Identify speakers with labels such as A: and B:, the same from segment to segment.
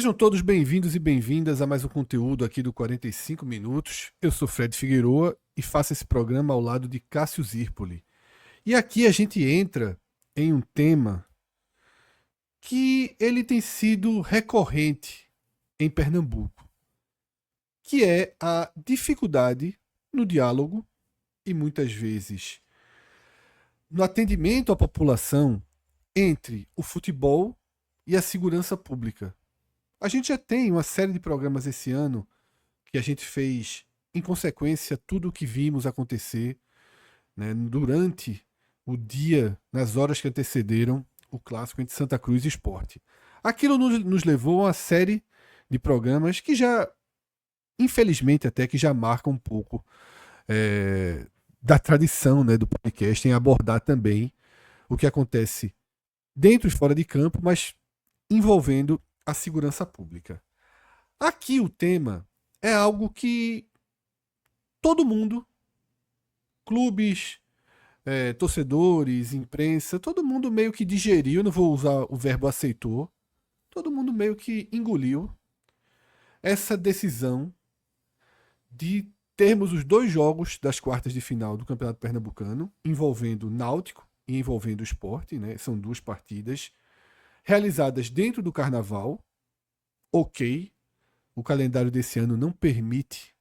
A: Sejam todos bem-vindos e bem-vindas a mais um conteúdo aqui do 45 Minutos. Eu sou Fred Figueroa e faço esse programa ao lado de Cássio Zirpoli. E aqui a gente entra em um tema que ele tem sido recorrente em Pernambuco, que é a dificuldade no diálogo e muitas vezes no atendimento à população entre o futebol e a segurança pública. A gente já tem uma série de programas esse ano que a gente fez, em consequência, tudo o que vimos acontecer, né, durante o dia, nas horas que antecederam o clássico entre Santa Cruz e Sport. Aquilo nos levou a uma série de programas que já, infelizmente até, que já marcam um pouco da tradição, né, do podcast em abordar também o que acontece dentro e fora de campo, mas envolvendo a segurança pública. Aqui o tema é algo que todo mundo, clubes, torcedores, imprensa, todo mundo meio que digeriu, não vou usar o verbo aceitou, todo mundo meio que engoliu essa decisão de termos os dois jogos das quartas de final do Campeonato Pernambucano, envolvendo o Náutico e envolvendo o Sport, né? São duas partidas realizadas dentro do Carnaval. Ok, o calendário desse ano não permite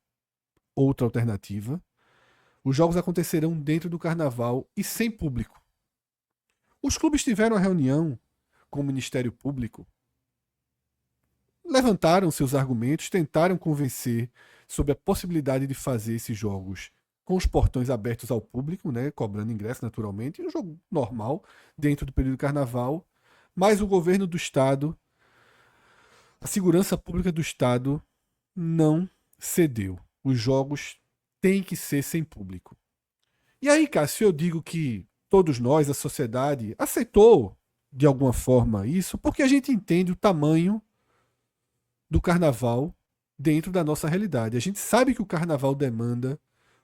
A: outra alternativa. Os jogos acontecerão dentro do Carnaval e sem público. Os clubes tiveram a reunião com o Ministério Público, levantaram seus argumentos, tentaram convencer sobre a possibilidade de fazer esses jogos com os portões abertos ao público, né, cobrando ingresso naturalmente, um jogo normal dentro do período do Carnaval, mas o governo do Estado, a segurança pública do Estado não cedeu. Os jogos têm que ser sem público. E aí, Cássio, eu digo que todos nós, a sociedade, aceitou de alguma forma isso, porque a gente entende o tamanho do carnaval dentro da nossa realidade. A gente sabe que o carnaval demanda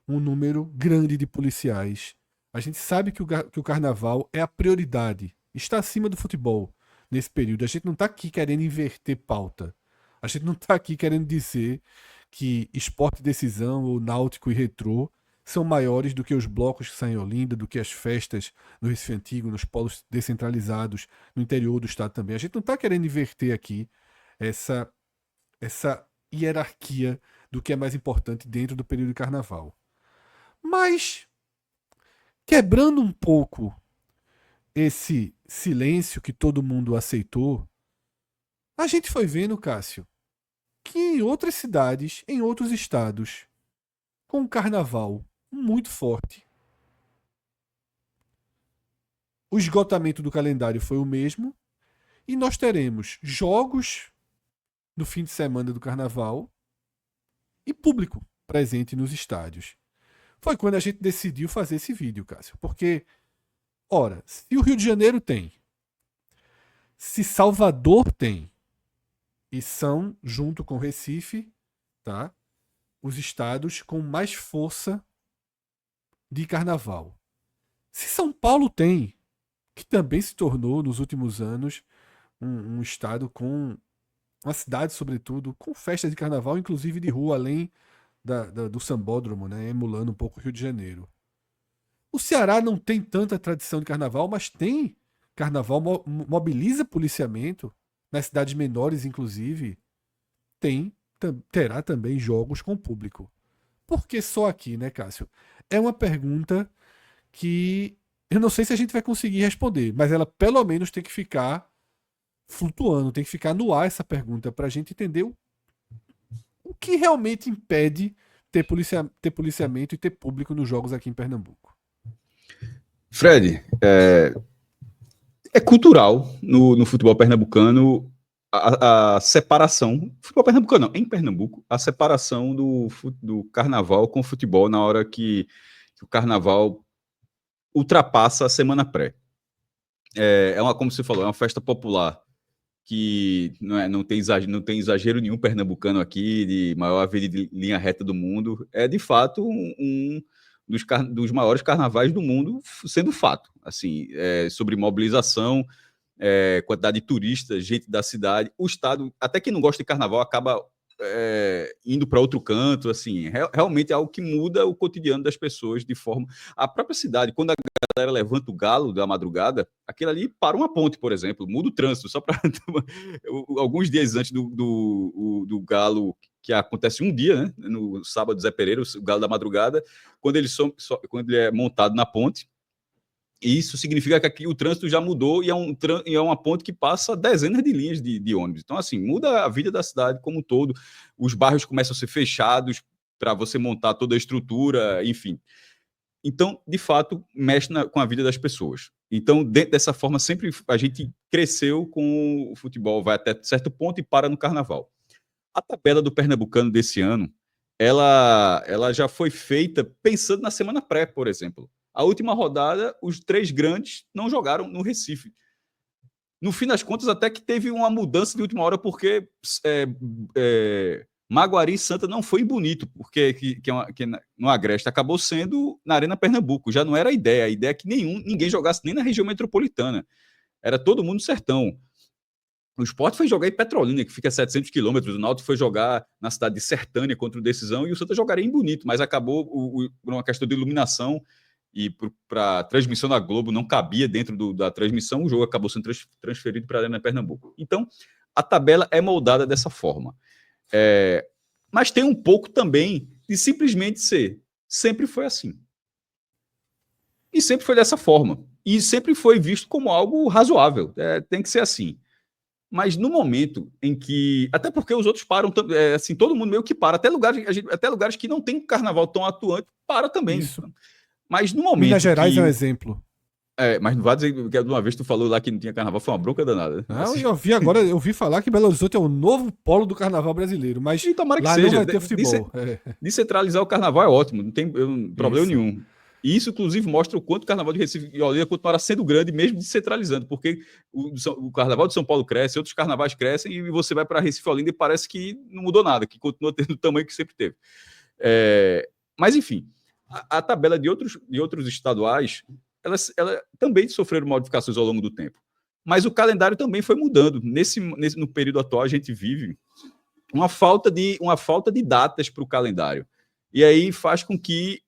A: um número grande de policiais. A gente sabe que o carnaval é a prioridade, está acima do futebol nesse período. A gente não está aqui querendo inverter pauta. A gente não está aqui querendo dizer que Esporte e Decisão, ou Náutico e Retrô são maiores do que os blocos que saem em Olinda, do que as festas no Recife Antigo, nos polos descentralizados, no interior do estado também. A gente não está querendo inverter aqui essa hierarquia do que é mais importante dentro do período de carnaval. Mas, quebrando um pouco esse silêncio que todo mundo aceitou, a gente foi vendo, Cássio, que em outras cidades, em outros estados, com um carnaval muito forte, o esgotamento do calendário foi o mesmo, e nós teremos jogos no fim de semana do carnaval e público presente nos estádios. Foi quando a gente decidiu fazer esse vídeo, Cássio. Porque, ora, se o Rio de Janeiro tem, se Salvador tem, e são, junto com Recife, tá, os estados com mais força de carnaval. Se São Paulo tem, que também se tornou, nos últimos anos, um estado com uma cidade, sobretudo, com festas de carnaval, inclusive de rua, além do sambódromo, né, emulando um pouco o Rio de Janeiro. O Ceará não tem tanta tradição de carnaval, mas tem carnaval, mobiliza policiamento, nas cidades menores, inclusive, terá também jogos com público. Por que só aqui, né, Cássio? É uma pergunta que eu não sei se a gente vai conseguir responder, mas ela pelo menos tem que ficar flutuando, tem que ficar no ar essa pergunta para a gente entender o que realmente impede ter policiamento e ter público nos jogos aqui em Pernambuco.
B: Fred, é cultural no futebol pernambucano a separação, futebol pernambucano não, em Pernambuco, a separação do carnaval com o futebol na hora que o carnaval ultrapassa a semana pré. Como você falou, é uma festa popular que não tem exagero nenhum pernambucano aqui, de maior avenida de linha reta do mundo. É, de fato, um dos maiores carnavais do mundo, sendo fato. Assim, sobre mobilização, quantidade de turistas, gente da cidade. O estado, até quem não gosta de carnaval, acaba indo para outro canto. Assim, realmente é algo que muda o cotidiano das pessoas de forma. A própria cidade, quando a galera levanta o galo da madrugada, aquilo ali para uma ponte, por exemplo, muda o trânsito, só para alguns dias antes do galo, que acontece um dia, né? No sábado, Zé Pereira, o galo da madrugada, quando quando ele é montado na ponte. Isso significa que aqui o trânsito já mudou e é uma ponte que passa dezenas de linhas de ônibus. Então, assim, muda a vida da cidade como um todo. Os bairros começam a ser fechados para você montar toda a estrutura, enfim. Então, de fato, mexe com a vida das pessoas. Então, dessa forma, sempre a gente cresceu com o futebol, vai até certo ponto e para no carnaval. A tabela do Pernambucano desse ano, ela já foi feita pensando na semana pré, por exemplo. A última rodada, os 3 grandes não jogaram no Recife. No fim das contas, até que teve uma mudança de última hora, porque Maguari e Santa não foi em Bonito, porque no Agreste acabou sendo na Arena Pernambuco. Já não era a ideia é que ninguém jogasse nem na região metropolitana. Era todo mundo sertão. O Sport foi jogar em Petrolina, que fica a 700 quilômetros. O Náutico foi jogar na cidade de Sertânia contra o Decisão, e o Santa jogaria em Bonito, mas acabou por uma questão de iluminação e para a transmissão da Globo não cabia dentro da transmissão, o jogo acabou sendo transferido para a Arena Pernambuco. Então, a tabela é moldada dessa forma. Mas tem um pouco também de simplesmente sempre foi assim. E sempre foi dessa forma. E sempre foi visto como algo razoável. Tem que ser assim. Mas no momento em que... Até porque os outros param, assim, todo mundo meio que para. Até lugares que não tem carnaval tão atuante, para também.
A: Isso.
B: Mas no momento
A: Minas Gerais é um exemplo.
B: Mas não vai dizer que de uma vez tu falou lá que não tinha carnaval, foi uma bronca danada.
A: Não,
B: assim.
A: eu ouvi falar que Belo Horizonte é o novo polo do carnaval brasileiro, mas
B: e tomara que
A: lá
B: seja.
A: não vai ter futebol.
B: Descentralizar o carnaval é ótimo, não tem problema
A: Isso.
B: nenhum. E isso, inclusive, mostra o quanto o carnaval de Recife e Olinda continuará sendo grande, mesmo descentralizando, porque o carnaval de São Paulo cresce, outros carnavais crescem, e você vai para Recife e Olinda e parece que não mudou nada, que continua tendo o tamanho que sempre teve. Mas, enfim, a tabela de outros estaduais, ela também sofreram modificações ao longo do tempo. Mas o calendário também foi mudando. No período atual, a gente vive uma falta de datas para o calendário. E aí faz com que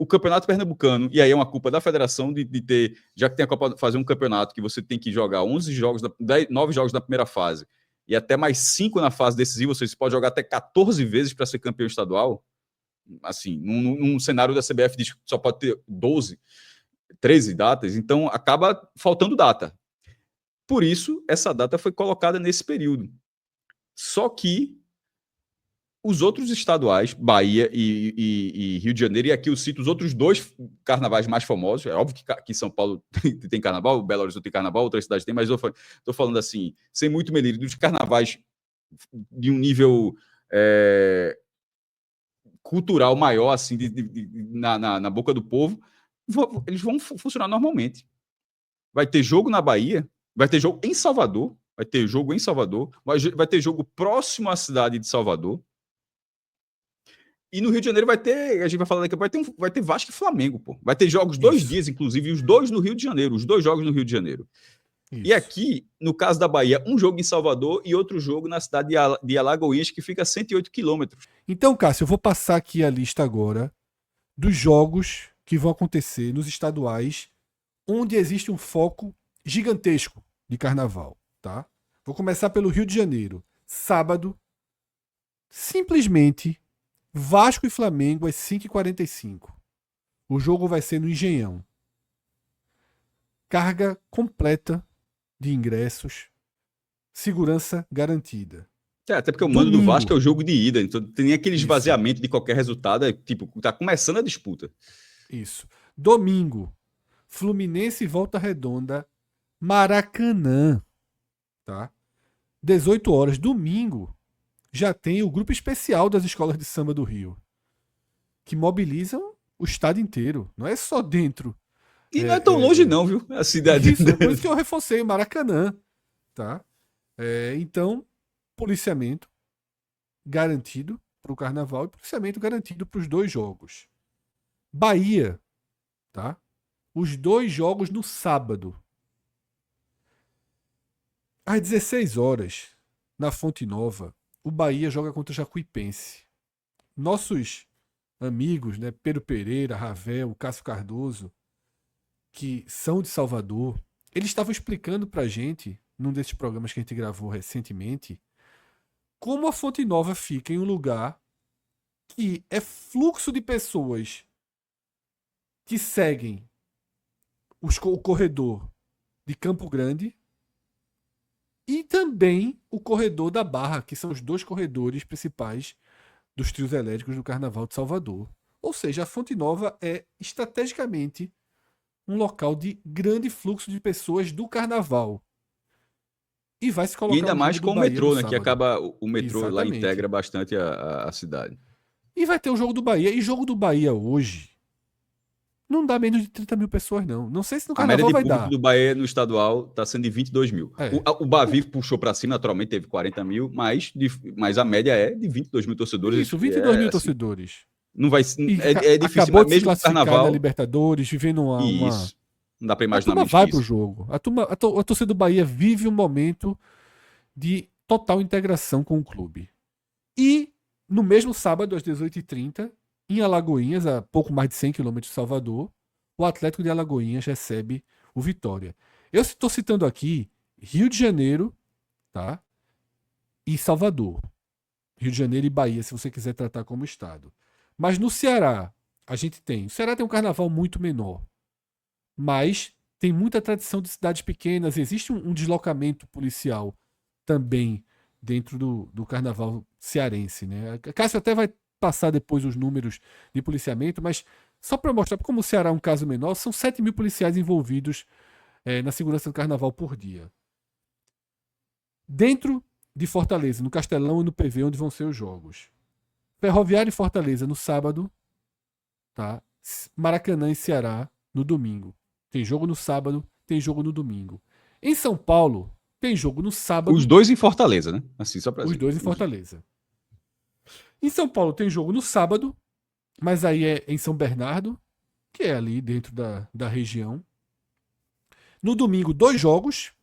B: o Campeonato Pernambucano, e aí é uma culpa da federação de ter, já que tem a Copa, fazer um campeonato que você tem que jogar 11 jogos, 9 jogos na primeira fase, e até mais 5 na fase decisiva, você pode jogar até 14 vezes para ser campeão estadual. Assim, num cenário da CBF diz que só pode ter 12, 13 datas, então acaba faltando data. Por isso, essa data foi colocada nesse período. Só que os outros estaduais, Bahia e Rio de Janeiro, e aqui eu cito os outros 2 carnavais mais famosos, é óbvio que São Paulo tem carnaval, Belo Horizonte tem carnaval, outras cidades tem, mas eu estou falando assim, sem muito melírio, dos carnavais de um nível cultural maior, assim, na boca do povo, eles vão funcionar normalmente. Vai ter jogo na Bahia, vai ter jogo em Salvador, vai ter jogo próximo à cidade de Salvador. E no Rio de Janeiro vai ter, a gente vai falar daqui, vai ter Vasco e Flamengo, pô. Vai ter jogos 2 dias, inclusive, os 2 no Rio de Janeiro, os 2 jogos no Rio de Janeiro. Isso. E aqui, no caso da Bahia, um jogo em Salvador e outro jogo na cidade de Alagoinhas, que fica a 108 quilômetros.
A: Então, Cássio, eu vou passar aqui a lista agora dos jogos que vão acontecer nos estaduais onde existe um foco gigantesco de carnaval, tá? Vou começar pelo Rio de Janeiro. Sábado, simplesmente, Vasco e Flamengo às 5h45. O jogo vai ser no Engenhão. Carga completa de ingressos. Segurança garantida.
B: Até porque o mando do Vasco é o jogo de ida, então tem aquele esvaziamento de qualquer resultado, tipo, tá começando a disputa.
A: Isso. Domingo, Fluminense e Volta Redonda, Maracanã, tá? 18 horas, domingo, já tem o grupo especial das escolas de samba do Rio, que mobilizam o estado inteiro, não é só dentro.
B: E não é tão longe não, viu? A cidade.
A: Isso, por isso que eu reforcei Maracanã, tá? Então, policiamento garantido para o carnaval e policiamento garantido para os 2 jogos. Bahia, tá? Os 2 jogos no sábado. Às 16 horas, na Fonte Nova, o Bahia joga contra o Jacuipense. Nossos amigos, né, Pedro Pereira, Ravel, Cássio Cardoso, que são de Salvador, eles estavam explicando pra gente, num desses programas que a gente gravou recentemente, como a Fonte Nova fica em um lugar que é fluxo de pessoas que seguem o corredor de Campo Grande e também o corredor da Barra, que são os dois corredores principais dos trios elétricos do Carnaval de Salvador. Ou seja, a Fonte Nova é estrategicamente um local de grande fluxo de pessoas do Carnaval. E vai se
B: E
A: colocar
B: ainda
A: o
B: mais
A: jogo do
B: com o
A: Bahia no
B: metrô, né? Que
A: sábado.
B: acaba. O metrô lá
A: Exatamente.
B: integra bastante a cidade.
A: E vai ter o jogo do Bahia. E jogo do Bahia hoje não dá menos de 30 mil pessoas, não. Não sei se no
B: A média
A: Carnaval
B: de
A: vai
B: público
A: dar.
B: do Bahia no estadual está sendo de 22 mil.
A: É.
B: O Bavi puxou para cima, naturalmente teve 40 mil, mas a média é de 22 mil torcedores.
A: Isso, 22
B: É
A: mil
B: assim,
A: torcedores.
B: não vai,
A: E
B: é difícil,
A: acabou
B: mas
A: de se
B: mesmo com o
A: classificar na
B: carnaval,
A: Libertadores, vivendo
B: e
A: uma.
B: isso. Não dá para
A: A
B: imaginar
A: turma
B: menos que
A: vai pro
B: isso.
A: jogo. A torcida do Bahia vive um momento de total integração com o clube. E no mesmo sábado, às 18h30, em Alagoinhas, a pouco mais de 100 quilômetros de Salvador, o Atlético de Alagoinhas recebe o Vitória. Eu estou citando aqui Rio de Janeiro, tá? E Salvador. Rio de Janeiro e Bahia, se você quiser tratar como estado. Mas no Ceará, a gente tem. O Ceará tem um carnaval muito menor. Mas tem muita tradição de cidades pequenas. Existe um deslocamento policial também dentro do carnaval cearense. Né? A Cássio até vai passar depois os números de policiamento, mas só para mostrar como o Ceará é um caso menor, são 7 mil policiais envolvidos na segurança do carnaval por dia. Dentro de Fortaleza, no Castelão e no PV, onde vão ser os jogos. Ferroviária e Fortaleza no sábado, tá? Maracanã e Ceará no domingo. Tem jogo no sábado, tem jogo no domingo. Em São Paulo, tem jogo no sábado.
B: Os dois em Fortaleza, né? Assim, só para
A: Os dois em Fortaleza. Em São Paulo tem jogo no sábado, mas aí é em São Bernardo, que é ali dentro da região. No domingo, 2 jogos.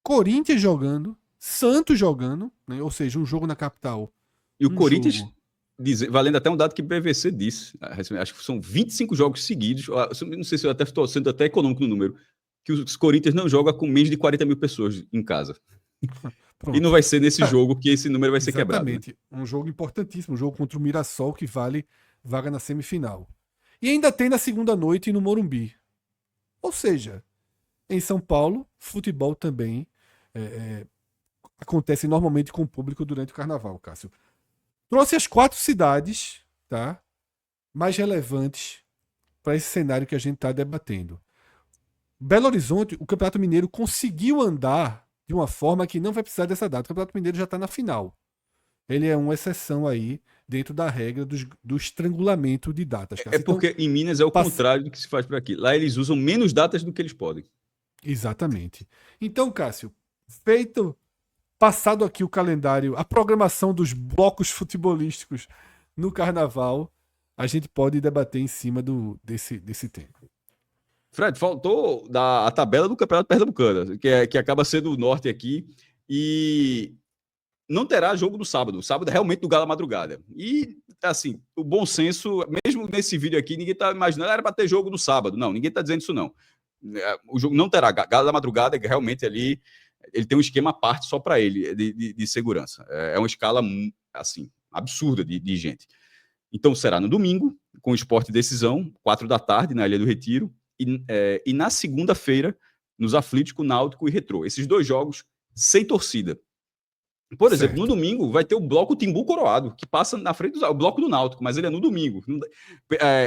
A: Corinthians jogando, Santos jogando, né? Ou seja, um jogo na capital.
B: E o
A: Um
B: Corinthians,
A: jogo.
B: valendo até um dado que o PVC disse, acho que são 25 jogos seguidos, não sei se eu até estou sendo até econômico no número, que os Corinthians não jogam com menos de 40 mil pessoas em casa. E não
A: Pronto.
B: vai ser nesse jogo que esse número vai ser quebrado. Né?
A: Exatamente. Um jogo importantíssimo, um jogo contra o Mirassol que vale vaga na semifinal. E ainda tem na segunda noite no Morumbi. Ou seja, em São Paulo, futebol também acontece normalmente com o público durante o carnaval, Cássio. Trouxe as 4 cidades, tá, mais relevantes para esse cenário que a gente está debatendo. Belo Horizonte, o Campeonato Mineiro conseguiu andar de uma forma que não vai precisar dessa data. O Campeonato Mineiro já está na final. Ele é uma exceção aí dentro da regra do estrangulamento de datas.
B: É porque
A: então,
B: em Minas é o contrário do que se faz por aqui. Lá eles usam menos datas do que eles podem.
A: Exatamente. Então, Cássio, passado aqui o calendário, a programação dos blocos futebolísticos no Carnaval, a gente pode debater em cima desse tema.
B: Fred, faltou a tabela do Campeonato Pernambucano, que acaba sendo o norte aqui, e não terá jogo no sábado. O sábado é realmente do Galo Madrugada. E, assim, o bom senso, mesmo nesse vídeo aqui, ninguém está imaginando, era para ter jogo no sábado. Não, ninguém está dizendo isso, não. O jogo não terá. Galo da Madrugada, que realmente ali, ele tem um esquema à parte só para ele, de segurança. É uma escala, assim, absurda de gente. Então, será no domingo, com o Sport Decisão, 4 da tarde, na Ilha do Retiro, e na segunda-feira, nos Aflitos com Náutico e Retrô. Esses 2 jogos sem torcida. Por exemplo, no domingo vai ter o bloco Timbu Coroado, que passa na frente do bloco do Náutico, mas ele é no domingo.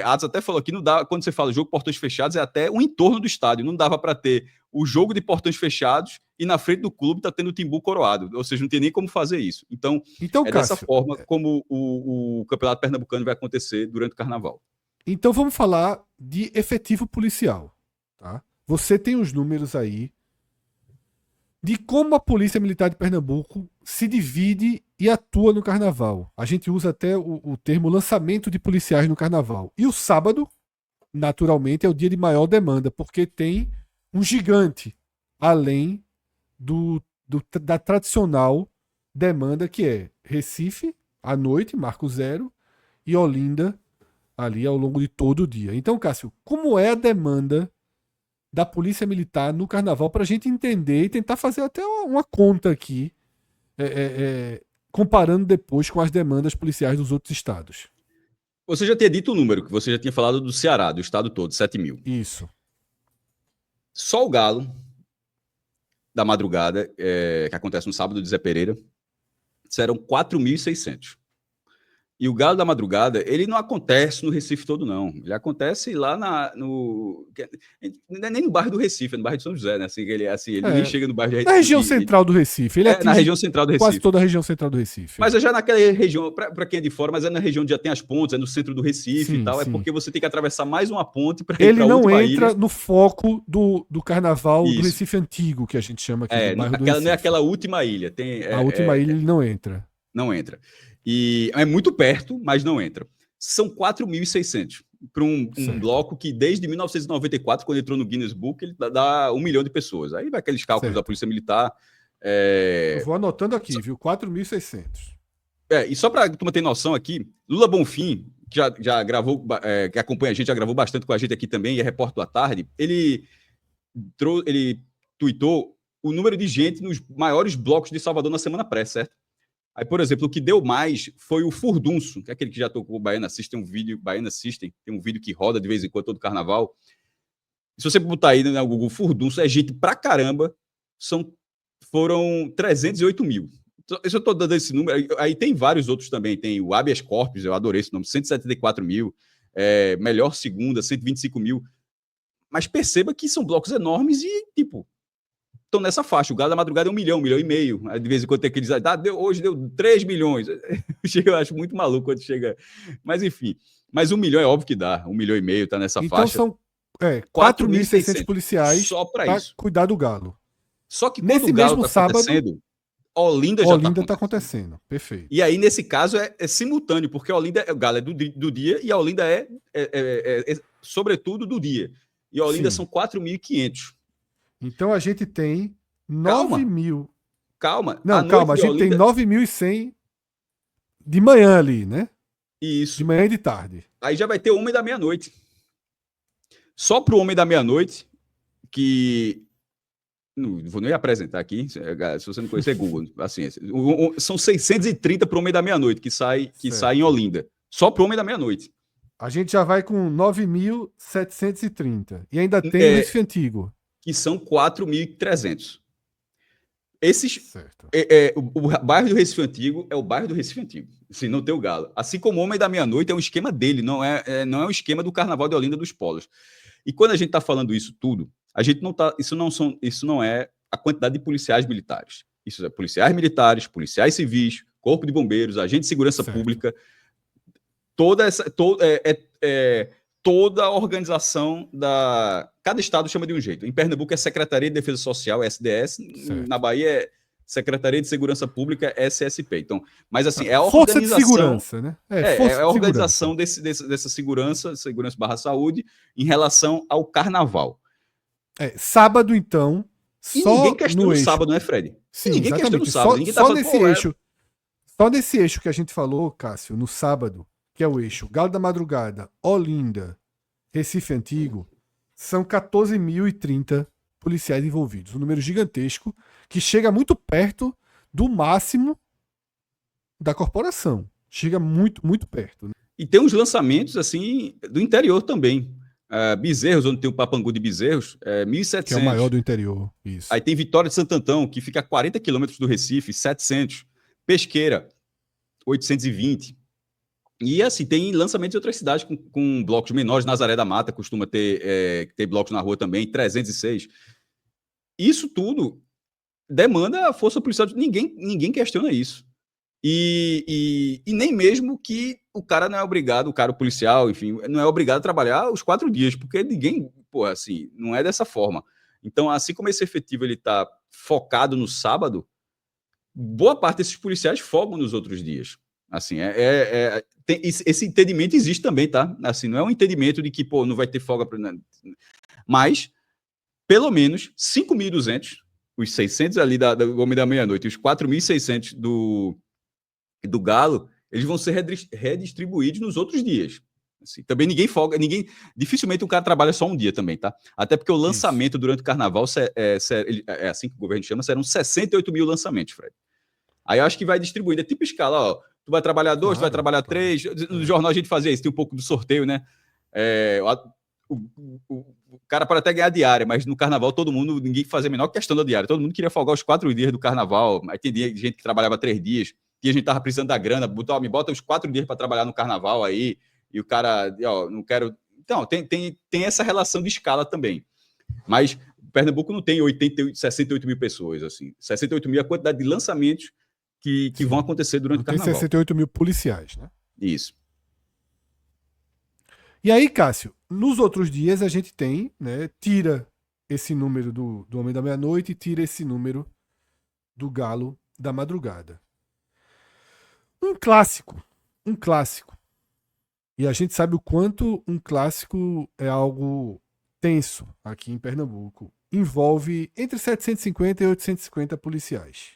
B: Atos até falou que não dá, quando você fala jogo portões fechados, é até o entorno do estádio. Não dava para ter o jogo de portões fechados e na frente do clube tá tendo o Timbu Coroado. Ou seja, não tem nem como fazer isso. Então
A: Cássio,
B: dessa forma como o Campeonato Pernambucano vai acontecer durante o Carnaval.
A: Então vamos falar de efetivo policial. Tá? Você tem os números aí de como a Polícia Militar de Pernambuco se divide e atua no Carnaval. A gente usa até o termo lançamento de policiais no Carnaval. E o sábado, naturalmente, é o dia de maior demanda, porque tem um gigante além da tradicional demanda que é Recife, à noite, Marco Zero, e Olinda, ali ao longo de todo o dia. Então, Cássio, como é a demanda da Polícia Militar no Carnaval para a gente entender e tentar fazer até uma conta aqui, comparando depois com as demandas policiais dos outros estados?
B: Você já tinha dito o número, que você já tinha falado do Ceará, do estado todo, 7 mil.
A: Isso.
B: Só o Galo da madrugada, que acontece no sábado de Zé Pereira, serão 4.600. E o Galo da Madrugada, ele não acontece no Recife todo, não. Ele acontece lá nem no bairro do Recife, é no bairro de São José, né? Assim, ele nem chega no bairro de Recife.
A: Na região central do Recife. Ele
B: na região central do Recife.
A: Quase toda a região central do Recife.
B: Mas é já naquela região, para quem é de fora, mas é na região onde já tem as pontes, é no centro do Recife e tal. Sim. É porque você tem que atravessar mais uma ponte para ir para outra ilha. Ele não entra
A: no foco do carnaval do Recife Antigo, que a gente chama aqui do bairro do Recife.
B: Não é aquela última ilha.
A: A última ilha ele não entra.
B: Não entra. E é muito perto, mas não entra. São 4.600 para um bloco que desde 1994, quando entrou no Guinness Book, ele dá 1 milhão de pessoas. Aí vai aqueles cálculos da Polícia Militar.
A: Eu vou anotando aqui, viu? 4.600.
B: E só para tu ter noção aqui, Lula Bonfim, que já gravou, que acompanha a gente, já gravou bastante com a gente aqui também, e é repórter da tarde, ele tweetou o número de gente nos maiores blocos de Salvador na semana pré, certo? Aí, por exemplo, o que deu mais foi o Furdunço, que é aquele que já tocou o Baiana System, tem um vídeo que roda de vez em quando todo carnaval. Se você botar aí no Google Furdunço, é gente pra caramba, foram 308 mil. Eu estou dando esse número, aí tem vários outros também, tem o Habeas Corpus, eu adorei esse nome, 174 mil, Melhor Segunda, 125 mil, mas perceba que são blocos enormes e, tipo, estão nessa faixa. O Galo da Madrugada é 1 milhão, 1,5 milhão. Aí, de vez em quando tem aqueles... hoje deu 3 milhões. Eu acho muito maluco quando chega... Mas, enfim. Mas 1 milhão é óbvio que dá. 1,5 milhão está nessa faixa.
A: Então são 4.600 policiais
B: só para
A: cuidar do Galo.
B: Só que nesse mesmo sábado, Olinda já
A: está acontecendo. Perfeito.
B: E aí, nesse caso, é simultâneo, porque o Galo é do dia e a Olinda sobretudo, do dia. E a Olinda são 4.500.
A: Então a gente tem 9 mil.
B: Calma.
A: Não, calma. A gente tem 9.100 de manhã ali, né?
B: Isso.
A: De manhã e de tarde.
B: Aí já vai ter o Homem da Meia-Noite. Só para o Homem da Meia-Noite, que... Não vou nem apresentar aqui. Se você não conhecer, Google. Assim, são 630 para o Homem da Meia-Noite, que sai em Olinda. Só para o Homem da Meia-Noite.
A: A gente já vai com 9.730. E ainda tem o Recife Antigo.
B: Que são 4.300. O bairro do Recife Antigo é o bairro do Recife Antigo. Assim, não tem o Galo. Assim como o Homem da Meia-Noite é um esquema dele, não é um esquema do Carnaval de Olinda dos Polos. E quando a gente está falando isso tudo, a gente não tá. Isso não é a quantidade de policiais militares. Isso é policiais militares, policiais civis, corpo de bombeiros, agente de segurança pública. Toda a organização cada estado chama de um jeito. Em Pernambuco é Secretaria de Defesa Social, SDS. Certo. Na Bahia é Secretaria de Segurança Pública, SSP. Então, mas assim, é a organização... Força de segurança, né? É a organização dessa segurança /saúde, em relação ao carnaval.
A: Sábado, então,
B: e ninguém questiona o sábado, né, Fred?
A: Sim, ninguém questiona o sábado. Só nesse eixo que a gente falou, Cássio, no sábado, que é o eixo Galo da Madrugada, Olinda, Recife Antigo, são 14.030 policiais envolvidos. Um número gigantesco que chega muito perto do máximo da corporação. Chega muito, muito perto. Né?
B: E tem uns lançamentos assim do interior também. Bezerros, onde tem o Papangu de Bezerros, 1.700.
A: Que é o maior do interior. Isso.
B: Aí tem Vitória de Santo Antão, que fica a 40 quilômetros do Recife, 700. Pesqueira, 820. E assim, tem lançamentos em outras cidades com blocos menores. Nazaré da Mata costuma ter blocos na rua também, 306. Isso tudo demanda a força policial. Ninguém questiona isso. E nem mesmo que o cara não é obrigado, o cara policial, enfim, não é obrigado a trabalhar os 4 dias, porque ninguém, assim, não é dessa forma. Então, assim como esse efetivo ele está focado no sábado, boa parte desses policiais folgam nos outros dias. Assim, esse entendimento existe também, tá? Assim, não é um entendimento de que, não vai ter folga. Mas, pelo menos, 5.200 os 600 ali do Homem da Meia-Noite e os 4.600 do Galo, eles vão ser redistribuídos nos outros dias. Assim, também ninguém folga, dificilmente um cara trabalha só um dia também, tá? Até porque o lançamento
A: Isso.
B: durante o carnaval, é assim que o governo chama, serão 68 mil lançamentos, Fred. Aí eu acho que vai distribuindo, é tipo escala, ó, tu vai trabalhar 2, tu vai
A: Claro,
B: trabalhar
A: claro.
B: 3, no jornal a gente fazia isso, tem um pouco do sorteio, né? O, o cara pode até ganhar diária, mas no carnaval ninguém fazia a menor questão da diária, todo mundo queria folgar os 4 dias do carnaval, aí tem gente que trabalhava 3 dias, e a gente tava precisando da grana, me bota os 4 dias para trabalhar no carnaval aí, e o cara, ó, não quero... Então, tem essa relação de escala também. Mas Pernambuco não tem 68 mil pessoas, assim. 68 mil é a quantidade de lançamentos que vão acontecer durante
A: Não
B: o
A: tem
B: carnaval.
A: 68 mil policiais, né?
B: Isso.
A: E aí, Cássio, nos outros dias a gente tem, né? Tira esse número do Homem da Meia-Noite e tira esse número do Galo da Madrugada. Um clássico. Um clássico. E a gente sabe o quanto um clássico é algo tenso aqui em Pernambuco. Envolve entre 750 e 850 policiais.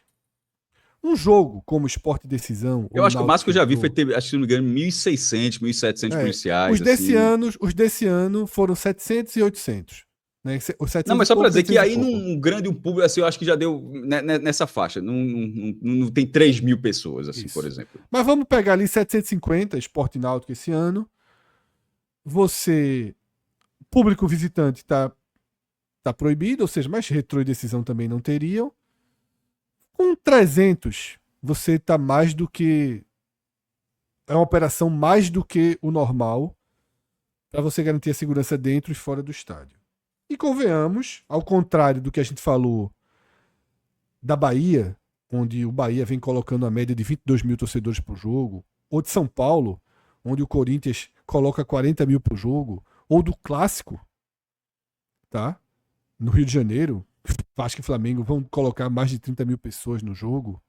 A: Um jogo como Sport Decisão
B: Eu
A: ou
B: acho que o máximo que eu já vi foi
A: Náutico
B: ter, acho que se não me engano, 1.600, 1.700
A: os
B: policiais,
A: desse
B: assim.
A: ano, os desse ano foram 700 e 800. Né? Os
B: Não,
A: 700 e
B: mas só para
A: pouco,
B: dizer que
A: 800 e
B: aí
A: pouco.
B: num grande público, assim, eu acho que já deu nessa faixa. Não tem 3 mil pessoas, assim, por
A: Isso.
B: exemplo.
A: Mas vamos pegar ali 750 Sport Náutico esse ano. Você, público visitante, tá proibido, ou seja, mais retrô e decisão também não teriam. Com 300, você tá mais do que... É uma operação mais do que o normal para você garantir a segurança dentro e fora do estádio. E convenhamos, ao contrário do que a gente falou da Bahia, onde o Bahia vem colocando a média de 22 mil torcedores por jogo, ou de São Paulo, onde o Corinthians coloca 40 mil por jogo, ou do Clássico, tá? No Rio de Janeiro, Vasco e Flamengo vão colocar mais de 30 mil pessoas no jogo.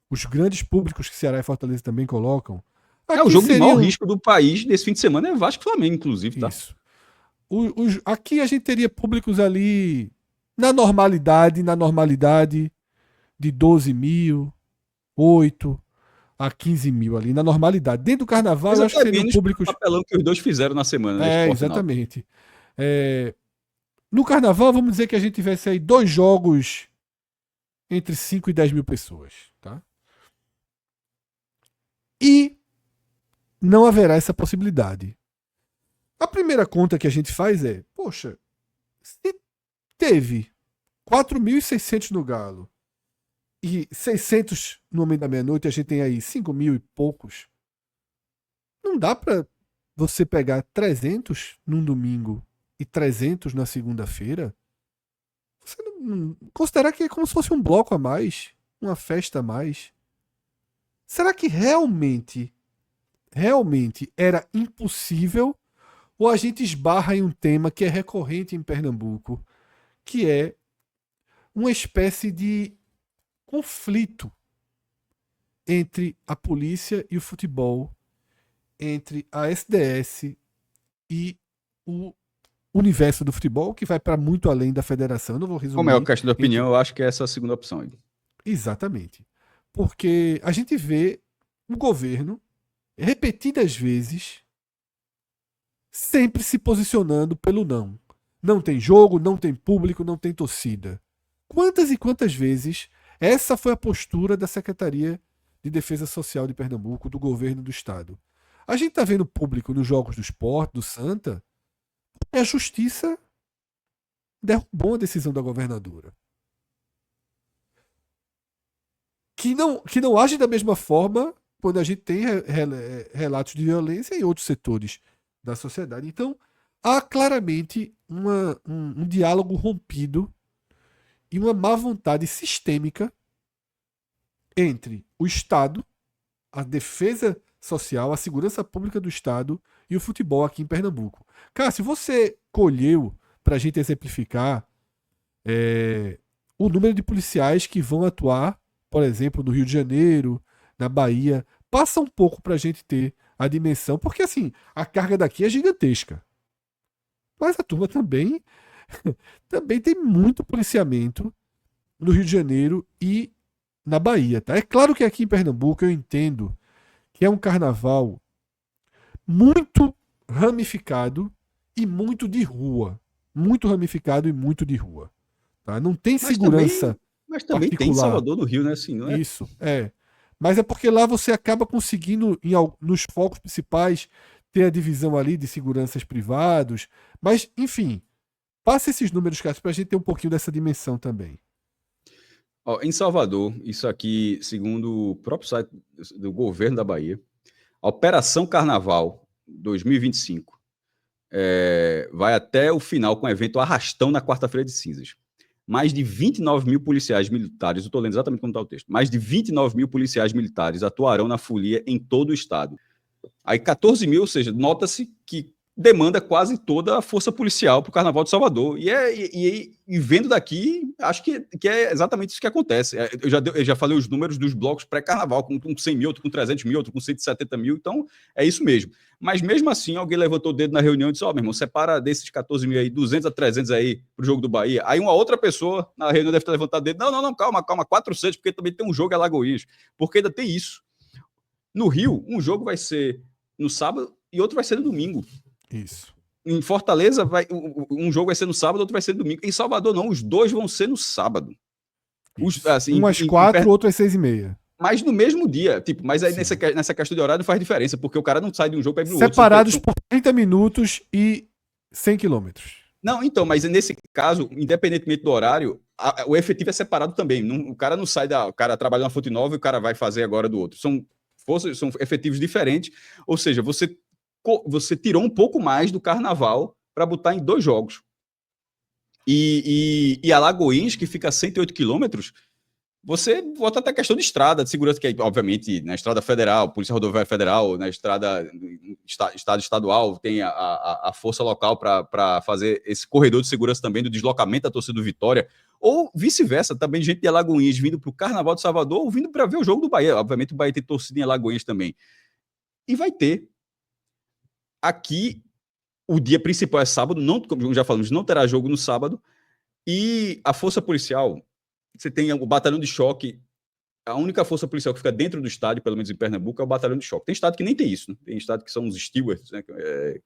A: Os grandes públicos que Ceará e Fortaleza também colocam.
B: É, o
A: Aqui
B: jogo de maior
A: seriam...
B: risco do país desse fim de semana é Vasco e Flamengo, inclusive, tá?
A: Isso. Aqui a gente teria públicos ali na normalidade de 12 mil, 8 a 15 mil ali, na normalidade. Dentro do carnaval,
B: Mas
A: eu acho que
B: até
A: seriam
B: menos pelo
A: públicos.
B: papelão que os dois fizeram na semana, né? Sport e Náutico.
A: Exatamente. No carnaval, vamos dizer que a gente tivesse aí 2 jogos entre 5 e 10 mil pessoas. Tá? E não haverá essa possibilidade. A primeira conta que a gente faz é: poxa, se teve 4.600 no Galo e 600 no Homem da Meia-Noite, a gente tem aí 5 mil e poucos. Não dá para você pegar 300 num domingo e 300 na segunda-feira? Você não considerar que é como se fosse um bloco a mais, uma festa a mais? Será que realmente era impossível? Ou a gente esbarra em um tema que é recorrente em Pernambuco, que é uma espécie de conflito entre a polícia e o futebol, entre a SDS e o universo do futebol, que vai para muito além da federação. Eu não vou
B: Como é a
A: resumir.
B: questão da opinião, eu acho que é essa a segunda opção aí.
A: Exatamente. Porque a gente vê o governo, repetidas vezes, sempre se posicionando pelo não. Não tem jogo, não tem público, não tem torcida. Quantas e quantas vezes essa foi a postura da Secretaria de Defesa Social de Pernambuco, do governo do estado? A gente está vendo público nos jogos do Sport, do Santa, e a justiça derrubou a decisão da governadora. Que não age da mesma forma quando a gente tem relatos de violência em outros setores da sociedade. Então, há claramente um diálogo rompido e uma má vontade sistêmica entre o Estado, a defesa social, a segurança pública do Estado e o futebol aqui em Pernambuco. Cássio, você colheu, para a gente exemplificar, o número de policiais que vão atuar, por exemplo, no Rio de Janeiro, na Bahia. Passa um pouco para a gente ter a dimensão, porque assim, a carga daqui é gigantesca. Mas a turma também tem muito policiamento no Rio de Janeiro e na Bahia, tá? É claro que aqui em Pernambuco eu entendo que é um carnaval muito ramificado e muito de rua. Muito ramificado e muito de rua. Tá? Não tem
B: Mas também,
A: segurança
B: mas também tem em
A: particular.
B: Salvador, no Rio, né? Assim, não é?
A: Isso, é. Mas é porque lá você acaba conseguindo, nos focos principais, ter a divisão ali de seguranças privados. Mas, enfim, passa esses números, Cássio, para a gente ter um pouquinho dessa dimensão também.
B: Ó, em Salvador, isso aqui, segundo o próprio site do governo da Bahia, a Operação Carnaval 2025 vai até o final com o evento Arrastão na quarta-feira de cinzas. Mais de 29 mil policiais militares, eu estou lendo exatamente como está o texto, mais de 29 mil policiais militares atuarão na folia em todo o estado. Aí 14 mil, ou seja, nota-se que demanda quase toda a força policial para o Carnaval de Salvador. E vendo daqui, acho que é exatamente isso que acontece. Eu já falei os números dos blocos pré-Carnaval, com 100 mil, outro com 300 mil, outro com 170 mil, então é isso mesmo. Mas mesmo assim, alguém levantou o dedo na reunião e disse, meu irmão, separa desses 14 mil aí, 200 a 300 aí pro jogo do Bahia. Aí uma outra pessoa na reunião deve ter levantado o dedo, não, calma, 400, porque também tem um jogo em Alagoinhas. Porque ainda tem isso. No Rio, um jogo vai ser no sábado e outro vai ser no domingo.
A: Isso.
B: Em Fortaleza, um jogo vai ser no sábado, outro vai ser no domingo. Em Salvador, não, os dois vão ser no sábado.
A: Assim, um às 4, outro às 6h30.
B: Mas no mesmo dia, tipo, mas aí nessa questão de horário não faz diferença, porque o cara não sai de um jogo para ir pro outro.
A: Separados por 30 minutos e 100 quilômetros.
B: Não, então, mas nesse caso, independentemente do horário, o efetivo é separado também. O cara não sai o cara trabalha na Fonte Nova e o cara vai fazer agora do outro. São efetivos diferentes, ou seja, você tirou um pouco mais do carnaval para botar em 2 jogos. E Alagoinhas, que fica a 108 quilômetros, você bota até questão de estrada, de segurança, que obviamente na estrada federal, Polícia Rodoviária Federal, na estrada estado estadual, tem a força local para fazer esse corredor de segurança também do deslocamento da torcida do Vitória, ou vice-versa, também gente de Alagoinhas vindo para o Carnaval de Salvador ou vindo para ver o jogo do Bahia. Obviamente o Bahia tem torcida em Alagoinhas também. E vai ter. Aqui, o dia principal é sábado, não, como já falamos, não terá jogo no sábado, e a força policial, você tem o batalhão de choque, a única força policial que fica dentro do estádio, pelo menos em Pernambuco, é o batalhão de choque. Tem estado que nem tem isso, né? Tem estado que são os stewards, né?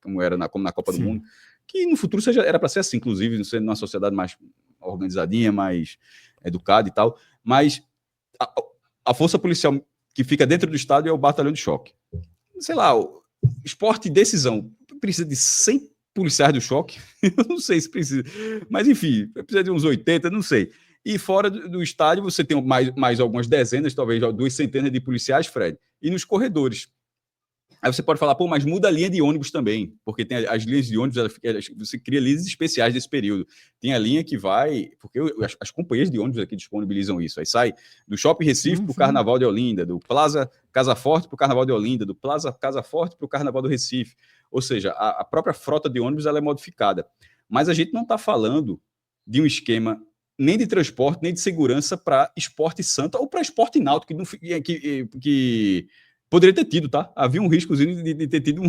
B: Como era como na Copa Sim. do Mundo, que no futuro era para ser assim, inclusive, sendo uma sociedade mais organizadinha, mais educada e tal, mas a força policial que fica dentro do estádio é o batalhão de choque. Sei lá, o esporte e decisão, precisa de 100 policiais do choque? Eu não sei se precisa, mas enfim, precisa de uns 80, não sei. E fora do estádio você tem mais algumas dezenas, talvez 2 centenas de policiais, Fred, e nos corredores. Aí você pode falar, mas muda a linha de ônibus também, porque tem as linhas de ônibus, você cria linhas especiais desse período. Tem a linha que vai, porque as companhias de ônibus aqui disponibilizam isso. Aí sai do Shopping Recife para o Carnaval de Olinda, do Plaza Casa Forte para o Carnaval de Olinda, do Plaza Casa Forte para o Carnaval do Recife. Ou seja, a própria frota de ônibus ela é modificada. Mas a gente não está falando de um esquema nem de transporte, nem de segurança para Esporte Santa ou para Esporte Náutico, que poderia ter tido, tá? Havia um riscozinho de ter tido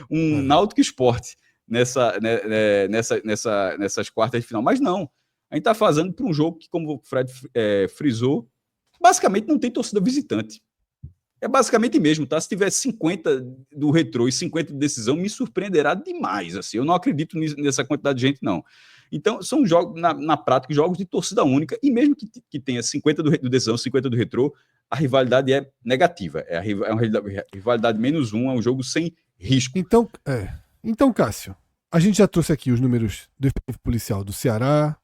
B: um Náutico Esporte nessas quartas de final. Mas não. A gente está fazendo para um jogo que, como o Fred frisou, basicamente não tem torcida visitante. É basicamente mesmo, tá? Se tiver 50 do Retrô e 50 de decisão, me surpreenderá demais. Assim. Eu não acredito nessa quantidade de gente, não. Então, são jogos, na prática, jogos de torcida única, e mesmo que tenha 50 do decisão, 50 do Retrô, a rivalidade é negativa. É uma rivalidade -1, é um jogo sem risco.
A: Então, Cássio, a gente já trouxe aqui os números do efetivo policial do Ceará,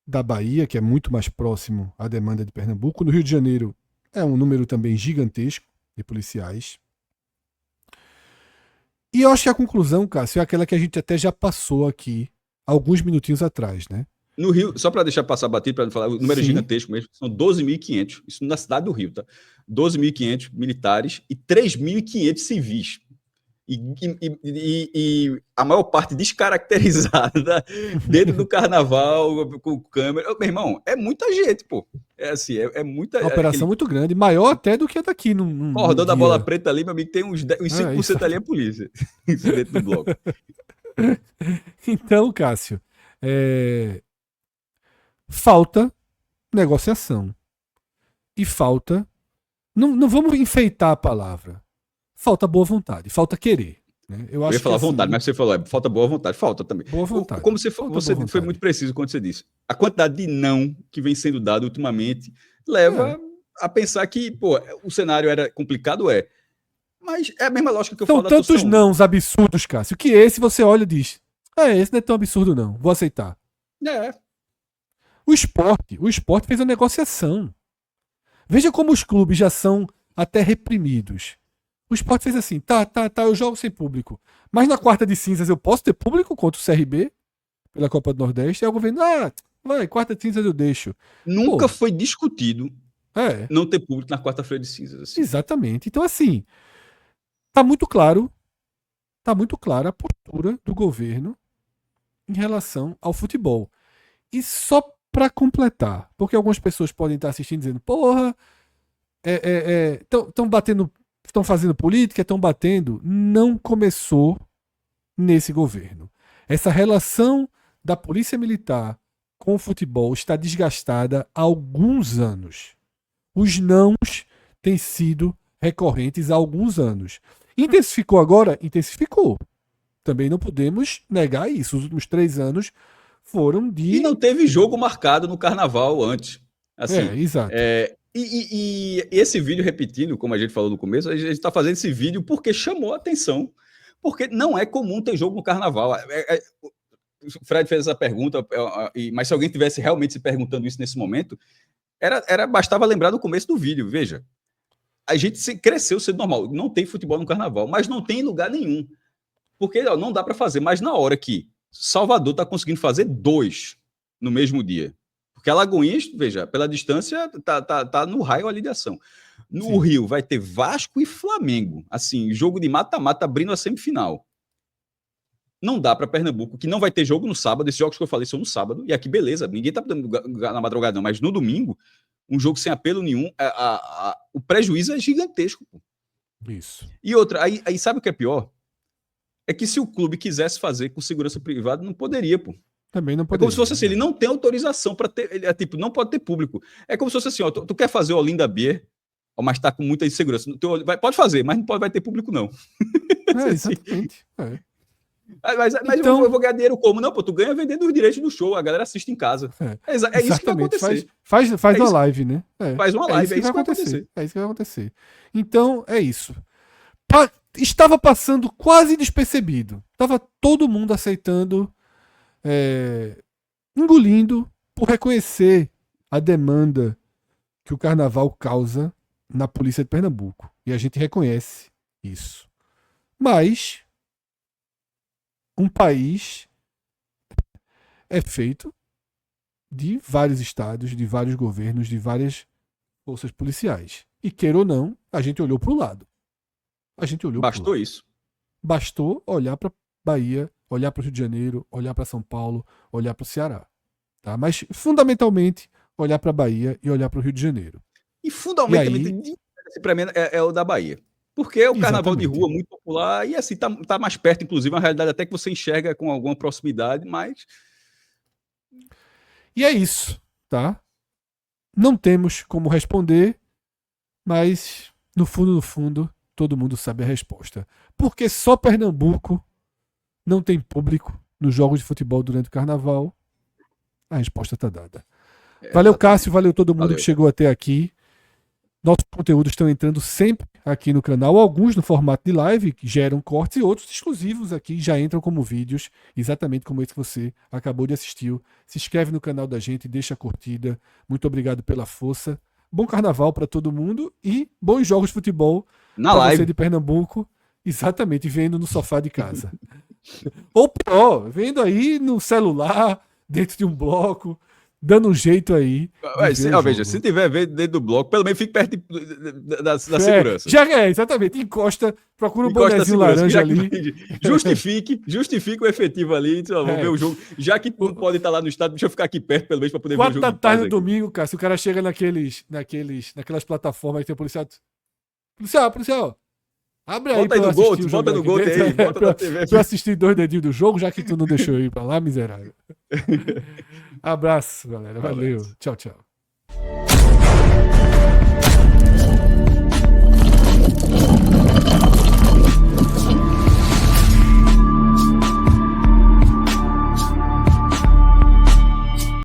A: da Bahia, que é muito mais próximo à demanda de Pernambuco. No Rio de Janeiro é um número também gigantesco de policiais. E eu acho que a conclusão, Cássio, é aquela que a gente até já passou aqui alguns minutinhos atrás, né?
B: No Rio, só para deixar passar batido, para não falar, o número é gigantesco mesmo, são 12.500, isso na cidade do Rio, tá? 12.500 militares e 3.500 civis. E a maior parte descaracterizada dentro do carnaval, com câmera. Meu irmão, é muita gente, pô. É assim, é muita...
A: Uma operação muito grande, maior até do que a daqui.
B: Cordão da bola preta ali, meu amigo, tem uns 5% ali é polícia. Dentro do bloco.
A: Então, Cássio, falta negociação. E falta. Não vamos enfeitar a palavra. Falta boa vontade, falta querer. Né?
B: Eu ia falar vontade, mas você falou, falta boa vontade, falta também.
A: Boa vontade.
B: Como você foi muito preciso quando você disse. A quantidade de não que vem sendo dado ultimamente leva a pensar que, pô, o cenário era complicado, mas é a mesma lógica que eu falo da
A: torcida. São tantos nãos absurdos, Cássio, que esse você olha e diz, esse não é tão absurdo não, vou aceitar. O esporte fez a negociação. Veja como os clubes já são até reprimidos. O Sport fez assim, tá, eu jogo sem público. Mas na quarta de cinzas eu posso ter público contra o CRB, pela Copa do Nordeste. Aí o governo, vai, quarta de cinzas eu deixo.
B: Nunca foi discutido não ter público na quarta-feira de cinzas. Assim.
A: Exatamente. Então, assim, tá muito claro a postura do governo em relação ao futebol. E só para completar, porque algumas pessoas podem estar assistindo dizendo, porra, estão batendo... Estão fazendo política, estão batendo. Não começou nesse governo. Essa relação da polícia militar com o futebol está desgastada há alguns anos. Os nãos têm sido recorrentes há alguns anos. Intensificou agora? Intensificou. Também não podemos negar isso. Os últimos 3 anos foram de...
B: E não teve jogo marcado no Carnaval antes. Assim,
A: exato.
B: E esse vídeo, repetindo, como a gente falou no começo, a gente está fazendo esse vídeo porque chamou a atenção, porque não é comum ter jogo no Carnaval. O Fred fez essa pergunta, mas se alguém tivesse realmente se perguntando isso nesse momento, bastava lembrar do começo do vídeo. Veja, a gente cresceu sendo normal, não tem futebol no Carnaval, mas não tem em lugar nenhum, porque não dá para fazer, mas na hora que Salvador está conseguindo fazer 2 no mesmo dia, porque Alagoinhas, veja, pela distância, tá no raio ali de ação. No Rio vai ter Vasco e Flamengo. Assim, jogo de mata-mata abrindo a semifinal. Não dá para Pernambuco, que não vai ter jogo no sábado. Esses jogos que eu falei são no sábado. E aqui, beleza, ninguém tá na madrugada não. Mas no domingo, um jogo sem apelo nenhum, o prejuízo é gigantesco. Pô.
A: Isso.
B: E outra, aí sabe o que é pior? É que se o clube quisesse fazer com segurança privada, não poderia, pô.
A: Também não poderia.
B: É como se fosse assim, ele não tem autorização para ter, tipo, não pode ter público. É como se fosse assim, tu quer fazer o Olinda Beer, mas tá com muita insegurança. Pode fazer, mas não vai ter público não.
A: Exatamente.
B: Mas então, eu vou ganhar dinheiro como? Não, pô, tu ganha vendendo os direitos do show, a galera assiste em casa. É isso que vai acontecer.
A: Faz uma live, né?
B: Faz uma live, é isso que vai acontecer.
A: É isso que vai acontecer. Então, é isso. Estava passando quase despercebido. Estava todo mundo aceitando, engolindo, por reconhecer a demanda que o Carnaval causa na polícia de Pernambuco. E a gente reconhece isso. Mas um país é feito de vários estados, de vários governos, de várias forças policiais. E queira ou não, a gente olhou para o lado.
B: Bastou isso.
A: Bastou olhar para Bahia, olhar para o Rio de Janeiro, olhar para São Paulo, olhar para o Ceará. Tá? Mas, fundamentalmente, olhar para a Bahia e olhar para o Rio de Janeiro.
B: E fundamentalmente, para mim, é o da Bahia. Porque é o carnaval de rua muito popular e assim, tá mais perto, inclusive, uma realidade até que você enxerga com alguma proximidade, mas...
A: E é isso, tá? Não temos como responder, mas, no fundo, todo mundo sabe a resposta. Porque só Pernambuco não tem público nos jogos de futebol durante o carnaval. A resposta está dada. Valeu, Cássio, valeu todo mundo que chegou até aqui. Nossos conteúdos estão entrando sempre aqui no canal, alguns no formato de live, que geram cortes, e outros exclusivos aqui já entram como vídeos, exatamente como esse que você acabou de assistir. Se inscreve no canal da gente, deixa a curtida. Muito obrigado pela força. Bom carnaval para todo mundo e bons jogos de futebol para você de Pernambuco, exatamente, vendo no sofá de casa. Ou pior, vendo aí no celular, dentro de um bloco, dando um jeito aí.
B: Veja, se tiver vendo dentro do bloco, pelo menos fique perto da segurança.
A: Exatamente, encosta, procura um bonezinho laranja ali.
B: Justifique o efetivo ali. Vamos ver o jogo. Já que não pode estar lá no estádio, deixa eu ficar aqui perto, pelo menos, para poder ver o jogo.
A: 4 da tarde no domingo, cara, se o cara chega naquelas plataformas que tem policial. Policial, abre aí.
B: Bota no gol aí, bota na TV.
A: Tu assistir 2 dedinhos do jogo, já que tu não deixou eu ir pra lá, miserável. Abraço, galera. Valeu. Tchau.